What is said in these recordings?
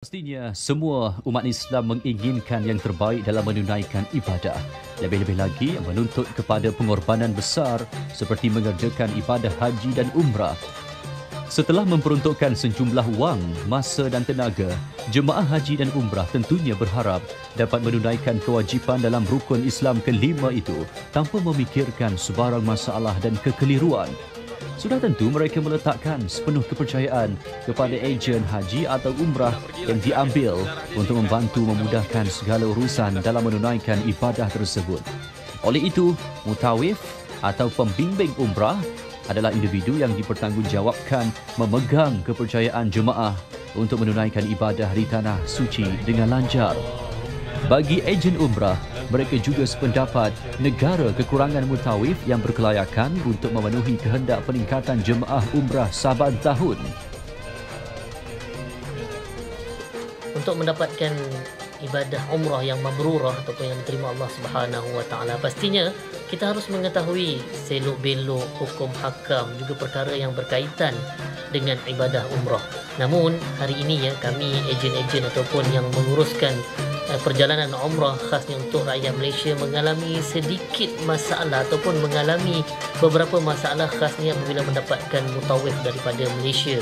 Pastinya semua umat Islam menginginkan yang terbaik dalam menunaikan ibadah. Lebih-lebih lagi menuntut kepada pengorbanan besar seperti mengerjakan ibadah haji dan umrah. Setelah memperuntukkan sejumlah wang, masa dan tenaga, jemaah haji dan umrah tentunya berharap dapat menunaikan kewajipan dalam rukun Islam kelima itu tanpa memikirkan sebarang masalah dan kekeliruan. Sudah tentu mereka meletakkan sepenuh kepercayaan kepada ejen haji atau umrah yang diambil untuk membantu memudahkan segala urusan dalam menunaikan ibadah tersebut. Oleh itu, mutawif atau pembimbing umrah adalah individu yang dipertanggungjawabkan memegang kepercayaan jemaah untuk menunaikan ibadah di tanah suci dengan lancar. Bagi ejen umrah, mereka juga sependapat negara kekurangan mutawif yang berkelayakan untuk memenuhi kehendak peningkatan jemaah umrah saban tahun. Untuk mendapatkan ibadah umrah yang mabrurah ataupun yang diterima Allah Subhanahu Wa Taala, pastinya kita harus mengetahui selok-belok hukum hakam juga perkara yang berkaitan dengan ibadah umrah. Namun hari ini kami ejen-ejen ataupun yang menguruskan perjalanan umrah khasnya untuk rakyat Malaysia mengalami sedikit masalah ataupun mengalami beberapa masalah khasnya apabila mendapatkan mutawif daripada Malaysia.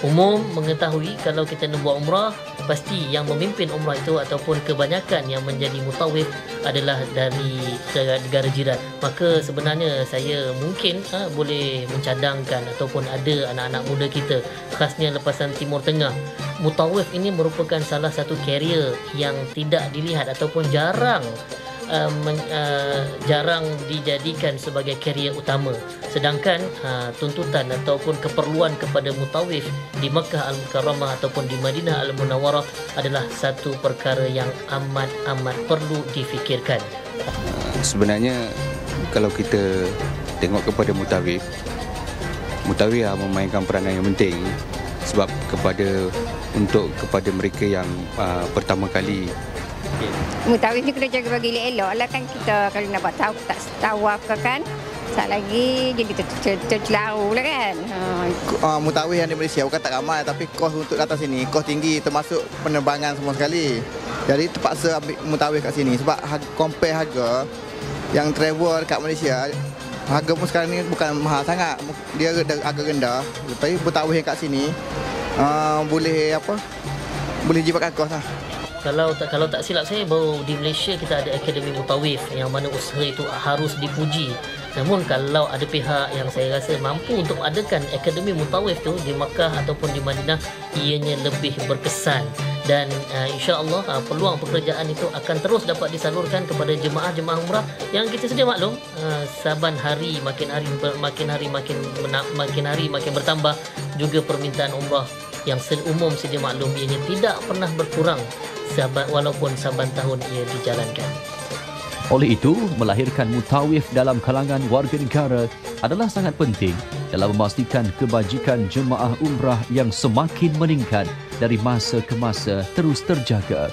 Umum mengetahui kalau kita nak buat umrah, pasti yang memimpin umrah itu ataupun kebanyakan yang menjadi mutawif adalah dari negara jiran. Maka sebenarnya saya mungkin boleh mencadangkan ataupun ada anak-anak muda kita khasnya lepasan Timur Tengah. Mutawif ini merupakan salah satu karier yang tidak dilihat ataupun jarang dijadikan sebagai karier utama. Sedangkan tuntutan ataupun keperluan kepada mutawif di Makkah Al-Mukarramah ataupun di Madinah Al-Munawwarah adalah satu perkara yang amat perlu difikirkan. Sebenarnya kalau kita tengok kepada mutawif memainkan peranan yang penting sebab kepada mereka yang pertama kali. Mutawif ni kena jaga bagi elok lah kan, kita kalau nak buat tawaf kan tak lagi jadi tercelau lah kan. Mutawif yang di Malaysia bukan tak ramai, tapi kos untuk datang sini kos tinggi termasuk penerbangan semua sekali. Jadi terpaksa ambil mutawif kat sini sebab compare harga yang travel kat Malaysia, harga pun sekarang ni bukan mahal sangat, dia agak rendah. Lepas tu mutawif yang kat sini boleh jibatkan kos lah. Kalau tak silap saya, baru di Malaysia kita ada Akademi Mutawif yang mana usaha itu harus dipuji. Namun kalau ada pihak yang saya rasa mampu untuk adakan Akademi Mutawif tu di Makkah ataupun di Madinah, ianya lebih berkesan. Dan insya-Allah peluang pekerjaan itu akan terus dapat disalurkan kepada jemaah-jemaah umrah yang kita sedia maklum saban hari makin hari makin bertambah. Juga permintaan umrah yang umum sedia maklum ianya tidak pernah berkurang walaupun saban tahun ia dijalankan. Oleh itu, melahirkan mutawif dalam kalangan warga negara adalah sangat penting dalam memastikan kebajikan jemaah umrah yang semakin meningkat dari masa ke masa terus terjaga.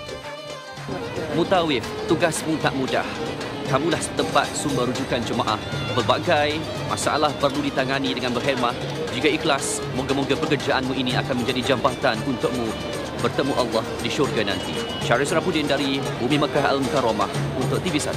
Mutawif, tugasmu tak mudah. Kamulah setempat sumber rujukan jemaah. Berbagai masalah perlu ditangani dengan berhemah. Jika ikhlas, moga-moga pekerjaanmu ini akan menjadi jambatan untukmu bertemu Allah di syurga nanti. Syarif Sarafuddin dari Bumi Makkah Al-Mukarramah untuk TV1.